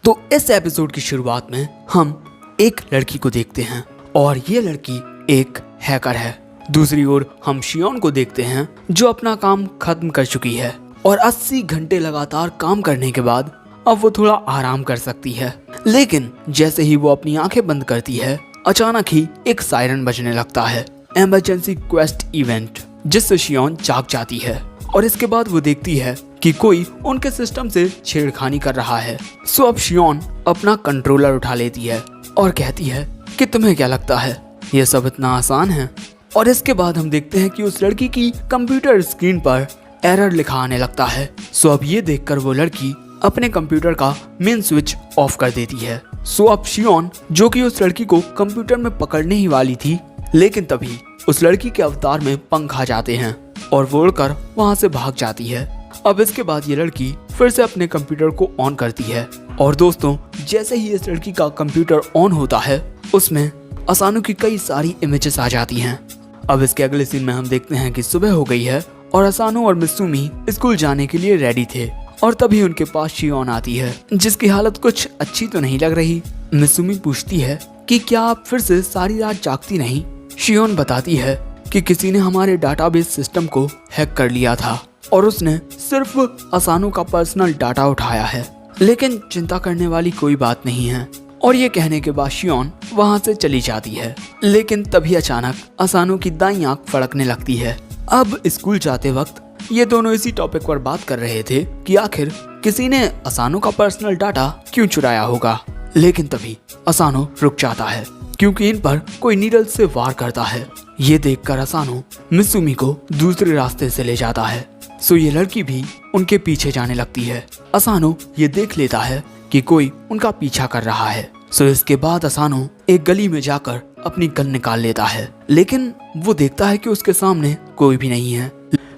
तो इस एपिसोड की शुरुआत में हम एक लड़की को देखते हैं और ये लड़की एक हैकर है। दूसरी ओर हम शियोन को देखते हैं जो अपना काम खत्म कर चुकी है और 80 घंटे लगातार काम करने के बाद अब वो थोड़ा आराम कर सकती है। लेकिन जैसे ही वो अपनी आंखें बंद करती है अचानक ही एक सायरन बजने लगता है, इमरजेंसी क्वेस्ट इवेंट, जिससे शियोन जाग जाती है और इसके बाद वो देखती है कि कोई उनके सिस्टम से छेड़खानी कर रहा है। सो अब शियोन अपना कंट्रोलर उठा लेती है और कहती है कि तुम्हें क्या लगता है ये सब इतना आसान है। और इसके बाद हम देखते हैं कि उस लड़की की कंप्यूटर स्क्रीन पर एरर लिखा आने लगता है। सो अब ये देखकर वो लड़की अपने कंप्यूटर का मेन स्विच ऑफ कर देती है। सो अब शियोन, जो कि उस लड़की को कंप्यूटर में पकड़ने ही वाली थी, लेकिन तभी उस लड़की के अवतार में पंख आ जाते हैं और वो उड़कर वहां से भाग जाती है। अब इसके बाद ये लड़की फिर से अपने कंप्यूटर को ऑन करती है और दोस्तों, जैसे ही इस लड़की का कंप्यूटर ऑन होता है उसमें असानू की कई सारी इमेजेस आ जाती हैं। अब इसके अगले सीन में हम देखते हैं कि सुबह हो गई है और असानू और मित्सुमी स्कूल जाने के लिए रेडी थे और तभी उनके पास शियोन आती है जिसकी हालत कुछ अच्छी तो नहीं लग रही। मित्सुमी पूछती है कि क्या आप फिर से सारी रात जागती नहीं। शियोन बताती है कि किसी ने हमारे डाटाबेस सिस्टम को हैक कर लिया था और उसने सिर्फ असानू का पर्सनल डाटा उठाया है, लेकिन चिंता करने वाली कोई बात नहीं है। और ये कहने के बाद शियोन वहाँ से चली जाती है, लेकिन तभी अचानक असानू की दाईं आंख फड़कने लगती है। अब स्कूल जाते वक्त ये दोनों इसी टॉपिक पर बात कर रहे थे कि आखिर किसी ने असानू का पर्सनल डाटा क्यों चुराया होगा, लेकिन तभी असानू रुक जाता है क्योंकि इन पर कोई नीडल से वार करता है। ये देखकर असानू मित्सुमी को दूसरे रास्ते से ले जाता है। सो ये लड़की भी उनके पीछे जाने लगती है। असानू ये देख लेता है कि कोई उनका पीछा कर रहा है। सो इसके बाद असानू एक गली में जाकर अपनी गन निकाल लेता है, लेकिन वो देखता है कि उसके सामने कोई भी नहीं है।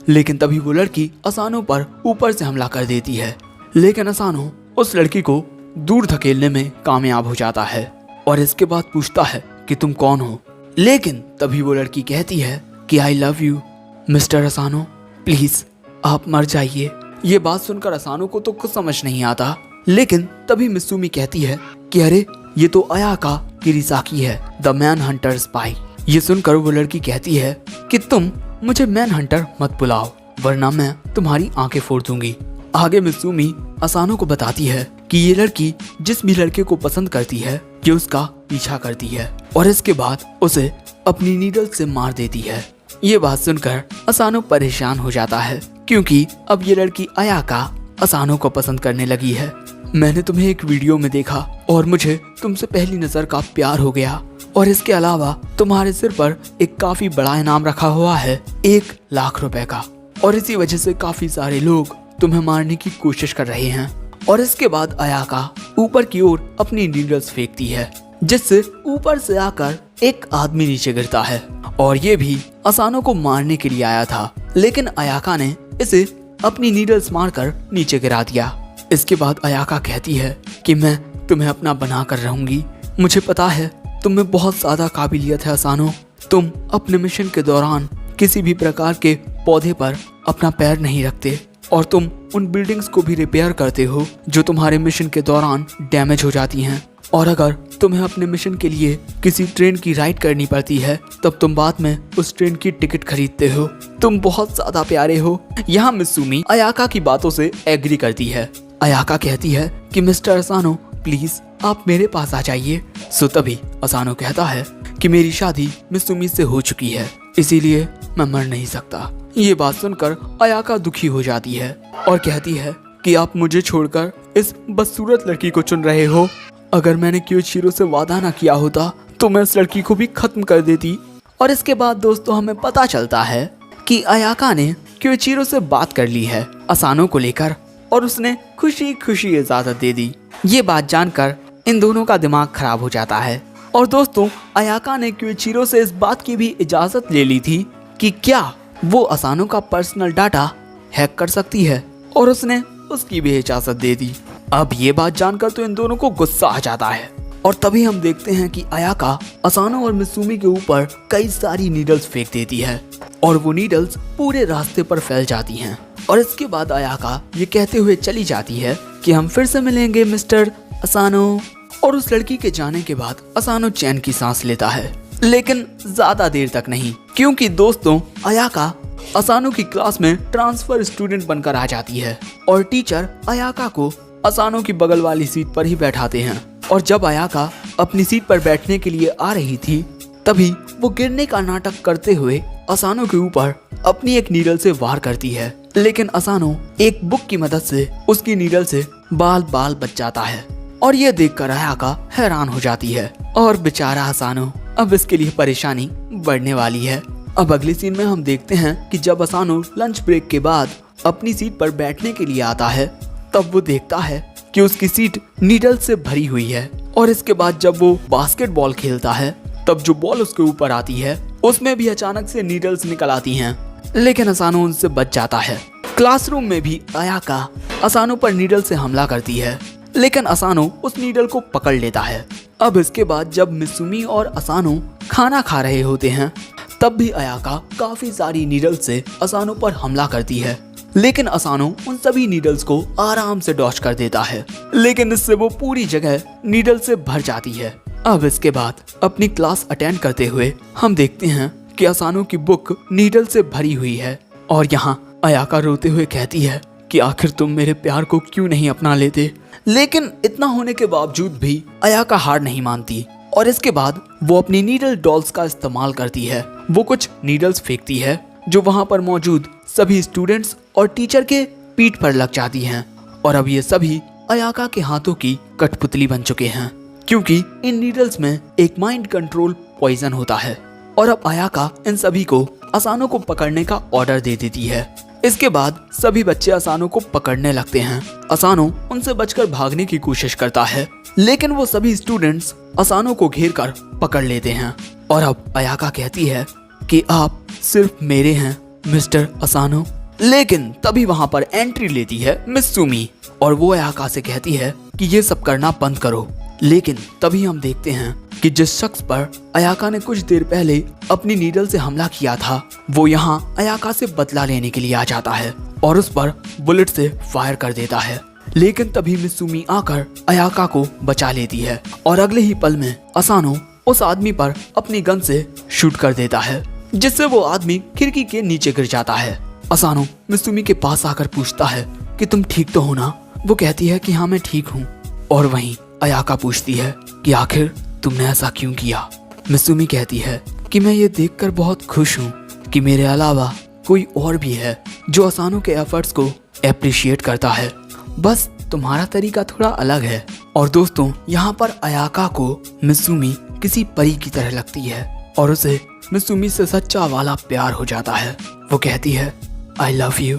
लेकिन तभी वो लड़की असानू पर ऊपर से हमला कर देती है, लेकिन असानू उस लड़की को दूर धकेलने में कामयाब हो जाता है और इसके बाद पूछता है कि तुम कौन हो। लेकिन तभी वो लड़की कहती है कि आई लव यू मिस्टर असानू, प्लीज आप मर जाइए। ये बात सुनकर असानू को तो कुछ समझ नहीं आता, लेकिन तभी मित्सुमी कहती है कि अरे ये तो अयाका किरीसाकी है, द मैन हंटर स्पाई। ये सुनकर वो लड़की कहती है कि तुम मुझे मैन हंटर मत बुलाओ वरना मैं तुम्हारी आंखें फोड़ दूंगी। आगे मित्सुमी असानू को बताती है कि ये लड़की जिस भी लड़के को पसंद करती है ये उसका पीछा करती है और इसके बाद उसे अपनी नीडल से मार देती है। ये बात सुनकर असानू परेशान हो जाता है क्योंकि अब ये लड़की अयाका असानू को पसंद करने लगी है। मैंने तुम्हें एक वीडियो में देखा और मुझे तुमसे पहली नजर का प्यार हो गया और इसके अलावा तुम्हारे सिर पर एक काफी बड़ा इनाम रखा हुआ है, 1 लाख रुपए का, और इसी वजह से काफी सारे लोग तुम्हें मारने की कोशिश कर रहे हैं। और इसके बाद अयाका ऊपर की ओर अपनी नीडल्स फेंकती है जिससे ऊपर से आकर एक आदमी नीचे गिरता है और ये भी असानू को मारने के लिए आया था, लेकिन अयाका ने इसे अपनी नीडल्स मारकर नीचे गिरा दिया। इसके बाद अयाका कहती है कि मैं तुम्हें अपना बना कर रहूंगी। मुझे पता है तुम में बहुत ज्यादा काबिलियत है असानू। तुम अपने मिशन के दौरान किसी भी प्रकार के पौधे पर अपना पैर नहीं रखते और तुम उन बिल्डिंग्स को भी रिपेयर करते हो जो तुम्हारे मिशन के दौरान डैमेज हो जाती हैं। और अगर तुम्हें अपने मिशन के लिए किसी ट्रेन की राइड करनी पड़ती है तब तुम बाद में उस ट्रेन की टिकट खरीदते हो। तुम बहुत ज्यादा प्यारे हो। यहाँ मित्सुमी अयाका की बातों से एग्री करती है। अयाका कहती है कि मिस्टर असानू प्लीज आप मेरे पास आ जाइए। सो तभी असानू कहता है कि मेरी शादी मित्सुमी से हो चुकी है, इसीलिए मैं मर नहीं सकता। ये बात सुनकर अयाका दुखी हो जाती है और कहती है कि आप मुझे छोड़कर इस बदसूरत लड़की को चुन रहे हो। अगर मैंने क्योइचिरो से वादा ना किया होता तो मैं इस लड़की को भी खत्म कर देती। और इसके बाद दोस्तों हमें पता चलता है कि अयाका ने क्योइचिरो से बात कर ली है असानू को लेकर और उसने खुशी खुशी इजाजत दे दी। ये बात जानकर इन दोनों का दिमाग खराब हो जाता है। और दोस्तों अयाका ने क्योइचिरो से इस बात की भी इजाजत ले ली थी कि क्या वो असानू का पर्सनल डाटा हैक कर सकती है और उसने उसकी भी इजाजत दे दी। अब ये बात जानकर तो इन दोनों को गुस्सा आ जाता है और तभी हम देखते हैं कि अयाका असानू और मित्सुमी के ऊपर कई सारी नीडल्स फेंक देती है और वो नीडल्स पूरे रास्ते पर फैल जाती हैं। और इसके बाद अयाका ये कहते हुए चली जाती है कि हम फिर से मिलेंगे मिस्टर असानो। और उस लड़की के जाने के बाद असानो चैन की सांस लेता है, लेकिन ज्यादा देर तक नहीं, क्योंकि दोस्तों अयाका असानो की क्लास में ट्रांसफर स्टूडेंट बनकर आ जाती है और टीचर अयाका को असानो की बगल वाली सीट पर ही बैठाते हैं। और जब अयाका अपनी सीट पर बैठने के लिए आ रही थी, तभी वो गिरने का नाटक करते हुए असानो के ऊपर अपनी एक नीडल से वार करती है, लेकिन असानो एक बुक की मदद से उसकी नीडल से बाल बच जाता है। और ये देखकर अयाका हैरान हो जाती है और बेचारा असानो अब इसके लिए परेशानी बढ़ने वाली है। अब अगले सीन में हम देखते हैं कि जब असानो लंच ब्रेक के बाद अपनी सीट पर बैठने के लिए आता है, तब वो देखता है कि उसकी सीट नीडल से भरी हुई है। और इसके बाद जब वो बास्केटबॉल खेलता है, तब जो बॉल उसके ऊपर आती है उसमें भी अचानक से नीडल्स निकल आती हैं, लेकिन असानो उनसे बच जाता है। क्लासरूम में भी अयाका असानो पर नीडल से हमला करती है, लेकिन असानो उस नीडल को पकड़ लेता है। अब इसके बाद जब मित्सुमी और असानो खाना खा रहे होते हैं, तब भी अयाका काफी सारी नीडल से असानो पर हमला करती है, लेकिन असानो उन सभी नीडल्स को आराम से डॉच कर देता है, लेकिन इससे वो पूरी जगह नीडल से भर जाती है। अब इसके बाद अपनी क्लास अटेंड करते हुए हम देखते हैं कि असानो की बुक नीडल से भरी हुई है और यहाँ अयाका रोते हुए कहती है कि आखिर तुम मेरे प्यार को क्यों नहीं अपना लेते। लेकिन इतना होने के बावजूद भी अयाका हार नहीं मानती और इसके बाद वो अपनी नीडल डॉल्स का इस्तेमाल करती है। वो कुछ नीडल्स फेंकती है जो वहाँ पर मौजूद सभी स्टूडेंट्स और टीचर के पीठ पर लग जाती हैं और अब ये सभी अयाका के हाथों की कठपुतली बन चुके हैं, क्योंकि इन नीडल्स में एक माइंड कंट्रोल पॉइजन होता है। और अब अयाका इन सभी को असानो को पकड़ने का ऑर्डर दे देती है। इसके बाद सभी बच्चे असानो को पकड़ने लगते हैं। असानो उनसे बचकर भागने की कोशिश करता है, लेकिन वो सभी स्टूडेंट्स असानो को घेर कर पकड़ लेते हैं। और अब अयाका कहती है कि आप सिर्फ मेरे हैं मिस्टर असानो। लेकिन तभी वहाँ पर एंट्री लेती है मित्सुमी और वो अयाका से कहती है कि ये सब करना बंद करो। लेकिन तभी हम देखते हैं कि जिस शख्स पर अयाका ने कुछ देर पहले अपनी नीडल से हमला किया था, वो यहाँ अयाका से बदला लेने के लिए आ जाता है और उस पर बुलेट से फायर कर देता है। लेकिन तभी मित्सुमी आकर अयाका को बचा लेती है और अगले ही पल में असानो उस आदमी पर अपनी गन से शूट कर देता है, जिससे वो आदमी खिड़की के नीचे गिर जाता है। असानो मित्सुमी के पास आकर पूछता है कि तुम ठीक तो हो ना? वो कहती है कि हाँ मैं ठीक हूँ। और वहीं अयाका पूछती है कि आखिर तुमने ऐसा क्यों किया? मित्सुमी कहती है कि मैं ये देखकर बहुत खुश हूँ कि मेरे अलावा कोई और भी है जो असानो के एफर्ट्स को एप्रिशिएट करता है, बस तुम्हारा तरीका थोड़ा अलग है। और दोस्तों यहाँ पर अयाका को मित्सुमी किसी परी की तरह लगती है और उसे मित्सुमी से सच्चा वाला प्यार हो जाता है। वो कहती है आई लव यू।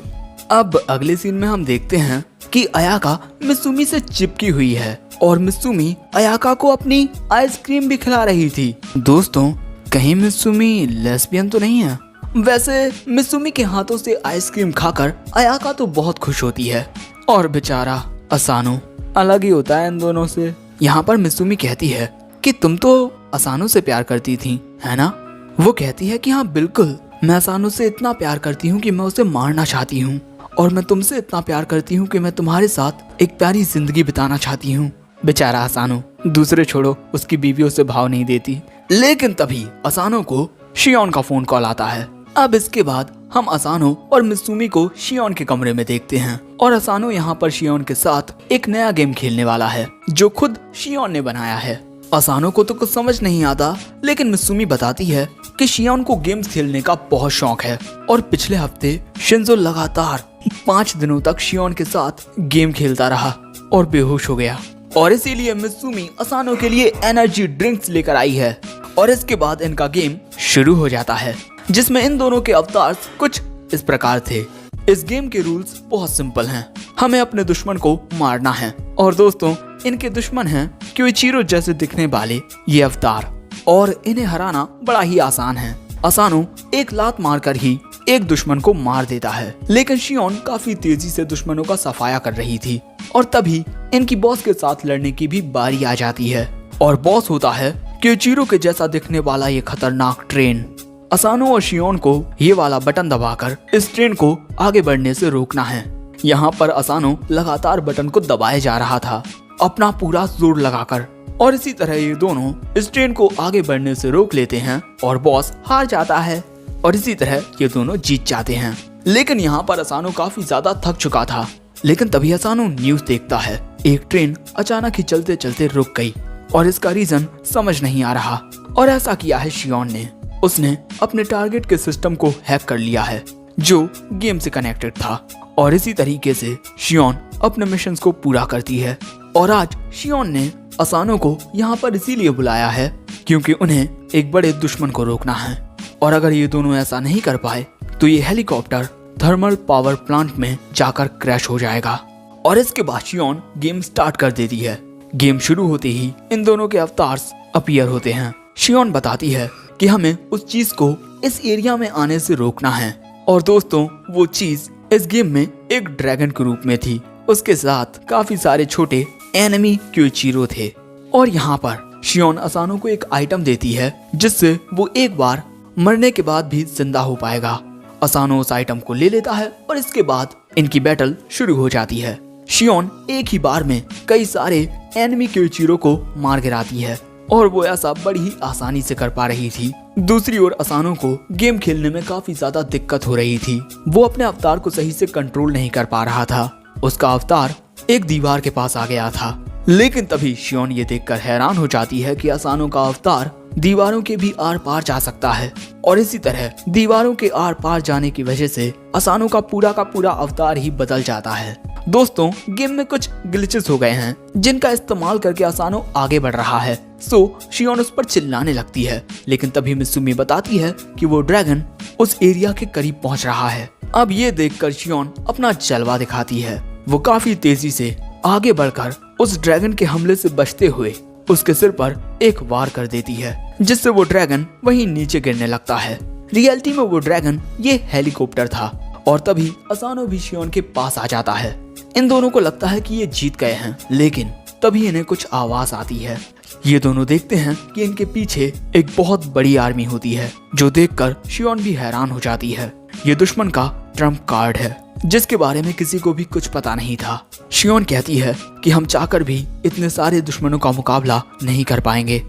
अब अगले सीन में हम देखते हैं कि अयाका मित्सुमी से चिपकी हुई है और मित्सुमी अयाका को अपनी आइसक्रीम भी खिला रही थी। दोस्तों कहीं मित्सुमी लेस्बियन तो नहीं है? वैसे मित्सुमी के हाथों से आइसक्रीम खाकर अयाका तो बहुत खुश होती है और बेचारा असानो अलग ही होता है इन दोनों से। यहाँ पर मित्सुमी कहती है कि तुम तो असानो से प्यार करती थी है ना? वो कहती है कि हाँ बिल्कुल, मैं असानो से इतना प्यार करती हूँ कि मैं उसे मारना चाहती हूँ और मैं तुमसे इतना प्यार करती हूँ कि मैं तुम्हारे साथ एक प्यारी जिंदगी बिताना चाहती हूँ। बेचारा असानो दूसरे छोड़ो उसकी बीवियों से भाव नहीं देती। लेकिन तभी असानो को शियोन का फोन कॉल आता है। अब इसके बाद हम असानो और मित्सुमी को शियोन के कमरे में देखते हैं और असानो यहाँ पर शियोन के साथ एक नया गेम खेलने वाला है जो खुद शियोन ने बनाया है। असानो को तो कुछ समझ नहीं आता, लेकिन मित्सुमी बताती है कि शियोन को गेम्स खेलने का बहुत शौक है और पिछले हफ्ते शिंजो लगातार 5 दिनों तक शियोन के साथ गेम खेलता रहा और बेहोश हो गया और इसीलिए मित्सुमी असानो के लिए एनर्जी ड्रिंक्स लेकर आई है। और इसके बाद इनका गेम शुरू हो जाता है जिसमें इन दोनों के अवतार कुछ इस प्रकार थे। इस गेम के रूल्स बहुत सिंपल हैं, हमें अपने दुश्मन को मारना है और दोस्तों इनके दुश्मन हैं क्योइचिरो जैसे दिखने वाले ये अवतार और इन्हें हराना बड़ा ही आसान है। असानो एक लात मारकर ही एक दुश्मन को मार देता है, लेकिन शियोन काफी तेजी से दुश्मनों का सफाया कर रही थी और तभी इनकी बॉस के साथ लड़ने की भी बारी आ जाती है और बॉस होता है क्योइचिरो के जैसा दिखने वाला ये खतरनाक ट्रेन। असानो और शियोन को ये वाला बटन दबाकर इस ट्रेन को आगे बढ़ने से रोकना है। यहाँ पर असानो लगातार बटन को दबाए जा रहा था अपना पूरा जोर लगाकर। और इसी तरह ये दोनों इस ट्रेन को आगे बढ़ने से रोक लेते हैं और बॉस हार जाता है और इसी तरह ये दोनों जीत जाते हैं। लेकिन यहाँ पर असानो काफी ज्यादा थक चुका था। लेकिन तभी असानो न्यूज देखता है, एक ट्रेन अचानक ही चलते चलते रुक गई और इसका रीजन समझ नहीं आ रहा। और ऐसा किया है शियोन ने, उसने अपने टारगेट के सिस्टम को हैक कर लिया है जो गेम से कनेक्टेड था। और इसी तरीके से शियोन अपने मिशन को पूरा करती है। और आज शियोन ने असानो को यहाँ पर इसीलिए बुलाया है क्योंकि उन्हें एक बड़े दुश्मन को रोकना है। और अगर ये दोनों ऐसा नहीं कर पाए तो ये हेलीकॉप्टर थर्मल पावर प्लांट में जाकर क्रैश हो जाएगा। और इसके बाद शियोन गेम स्टार्ट कर देती है। गेम शुरू होते ही इन दोनों के अवतार्स अपीयर होते हैं। शियोन बताती है कि हमें उस चीज को इस एरिया में आने से रोकना है। और दोस्तों वो चीज इस गेम में एक ड्रैगन के रूप में थी, उसके साथ काफी सारे छोटे एनिमी क्यूचिरो थे। और यहाँ पर शियोन असानो को एक आइटम देती है जिससे वो एक बार मरने के बाद भी जिंदा हो पाएगा। असानो उस आइटम को ले लेता है और इसके बाद इनकी बैटल शुरू हो जाती है। शियोन एक ही बार में कई सारे एनिमी क्यूचिरो को मार गिराती है और वो ऐसा बड़ी ही आसानी से कर पा रही थी। दूसरी ओर असानो को गेम खेलने में काफी ज्यादा दिक्कत हो रही थी। वो अपने अवतार को सही से कंट्रोल नहीं कर पा रहा था। उसका अवतार एक दीवार के पास आ गया था। लेकिन तभी शियोन ये देखकर हैरान हो जाती है कि असानो का अवतार दीवारों के भी आर पार जा सकता है। और इसी तरह दीवारों के आर पार जाने की वजह से असानो का पूरा अवतार ही बदल जाता है। दोस्तों गेम में कुछ ग्लिचेस हो गए हैं जिनका इस्तेमाल करके असानो आगे बढ़ रहा है। सो शियोन उस पर चिल्लाने लगती है। लेकिन तभी मित्सुमी बताती है कि वो ड्रैगन उस एरिया के करीब पहुंच रहा है। अब ये देखकर शियोन अपना जलवा दिखाती है। वो काफी तेजी से आगे बढ़कर उस ड्रैगन के हमले से बचते हुए उसके सिर पर एक वार कर देती है जिससे वो ड्रैगन वहीं नीचे गिरने लगता है। रियलिटी में वो ड्रैगन ये हेलीकॉप्टर था। और तभी असानो भी शियोन के पास आ जाता है। इन दोनों को लगता है कि ये जीत गए हैं। लेकिन तभी इन्हें कुछ आवाज आती है। ये दोनों देखते हैं कि इनके पीछे एक बहुत बड़ी आर्मी होती है जो देखकर शियोन भी हैरान हो जाती है। ये दुश्मन का ट्रम्प कार्ड है जिसके बारे में किसी को भी कुछ पता नहीं था। शियोन कहती है कि हम चाहकर भी इतने सारे दुश्मनों का मुकाबला नहीं कर पाएंगे।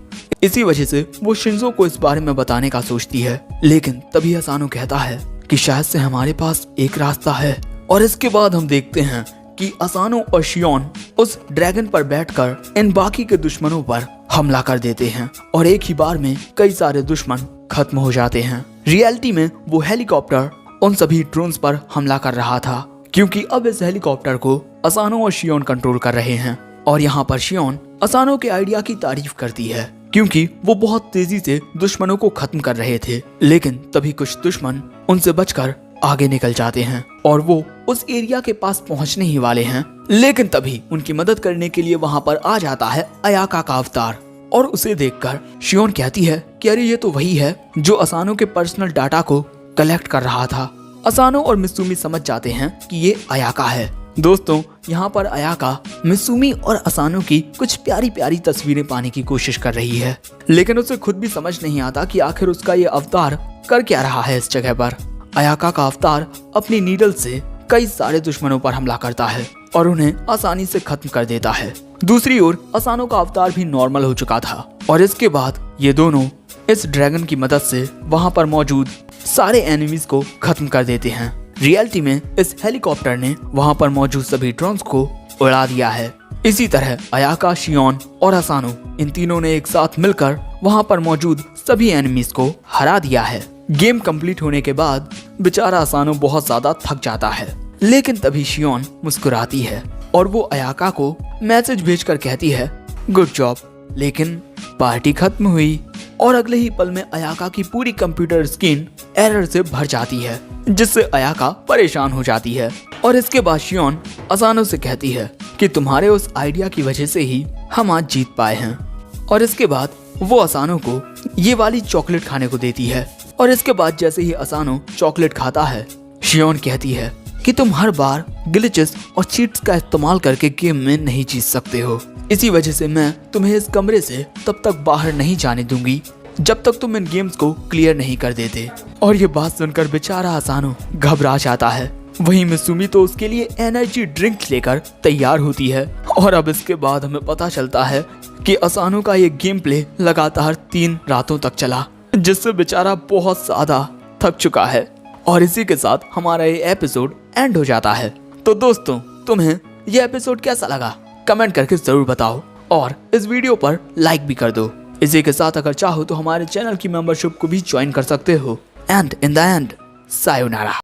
इसी वजह से वो शिंजो को इस बारे में बताने का सोचती है। लेकिन तभी असानो कहता है कि शायद से हमारे पास एक रास्ता है। और इसके बाद हम देखते हैं कि असानो और शियोन उस ड्रैगन पर बैठकर इन बाकी के दुश्मनों पर हमला कर देते हैं और एक ही बार में कई सारे दुश्मन खत्म हो जाते हैं। रियलिटी में वो हेलीकॉप्टर उन सभी ड्रोन्स पर हमला कर रहा था क्योंकि अब इस हेलीकॉप्टर को असानो और शियोन कंट्रोल कर रहे हैं। और यहाँ पर शियोन असानो के आइडिया की तारीफ करती है क्योंकि वो बहुत तेजी से दुश्मनों को खत्म कर रहे थे। लेकिन तभी कुछ दुश्मन उनसे बचकर आगे निकल जाते हैं और वो उस एरिया के पास पहुंचने ही वाले हैं। लेकिन तभी उनकी मदद करने के लिए वहां पर आ जाता है अयाका का अवतार। और उसे देखकर शियोन कहती है कि अरे ये तो वही है जो असानो के पर्सनल डाटा को कलेक्ट कर रहा था। असानो और मित्सुमी समझ जाते हैं कि ये अयाका है। दोस्तों यहाँ पर अयाका मित्सुमी और असानो की कुछ प्यारी प्यारी तस्वीरें पाने की कोशिश कर रही है। लेकिन उसे खुद भी समझ नहीं आता कि आखिर उसका ये अवतार कर क्या रहा है इस जगह पर। अयाका का अवतार अपनी नीडल से कई सारे दुश्मनों पर हमला करता है और उन्हें आसानी से खत्म कर देता है। दूसरी ओर असानो का अवतार भी नॉर्मल हो चुका था और इसके बाद ये दोनों इस ड्रैगन की मदद से वहां पर मौजूद सारे एनिमीज को खत्म कर देते हैं। रियलिटी में इस हेलीकॉप्टर ने वहां पर मौजूद सभी ड्रोन्स को उड़ा दिया है। इसी तरह अयाका, शियोन और असानो इन तीनों ने एक साथ मिलकर वहां पर मौजूद सभी एनिमीज को हरा दिया है। गेम कंप्लीट होने के बाद बेचारा असानो बहुत ज्यादा थक जाता है। लेकिन तभी शियोन मुस्कुराती है और वो अयाका को मैसेज भेजकर कहती है गुड जॉब। लेकिन पार्टी खत्म हुई और अगले ही पल में अयाका की पूरी कंप्यूटर स्क्रीन एरर से भर जाती है जिससे अयाका परेशान हो जाती है। और इसके बाद शियोन असानो से कहती है कि तुम्हारे उस आइडिया की वजह से ही हम आज जीत पाए हैं। और इसके बाद वो असानो को ये वाली चॉकलेट खाने को देती है। और इसके बाद जैसे ही असानो चॉकलेट खाता है शियोन कहती है कि तुम हर बार ग्लिचेस और चीट्स का इस्तेमाल करके गेम में नहीं जीत सकते हो। इसी वजह से मैं तुम्हें इस कमरे से तब तक बाहर नहीं जाने दूंगी जब तक तुम इन गेम्स को क्लियर नहीं कर देते। और ये बात सुनकर बेचारा असानो घबरा जाता है। वहीं मिसुमी तो उसके लिए एनर्जी ड्रिंक लेकर तैयार होती है और अब इसके बाद हमें पता चलता है कि असानो का ये गेम प्ले लगातार 3 रातों तक चला, जिससे बेचारा बहुत ज्यादा थक चुका है। और इसी के साथ हमारा ये एपिसोड एंड हो जाता है। तो दोस्तों, तुम्हें ये एपिसोड कैसा लगा कमेंट करके जरूर बताओ और इस वीडियो पर लाइक भी कर दो। इसी के साथ अगर चाहो तो हमारे चैनल की मेंबरशिप को भी ज्वाइन कर सकते हो। And in the end, sayonara.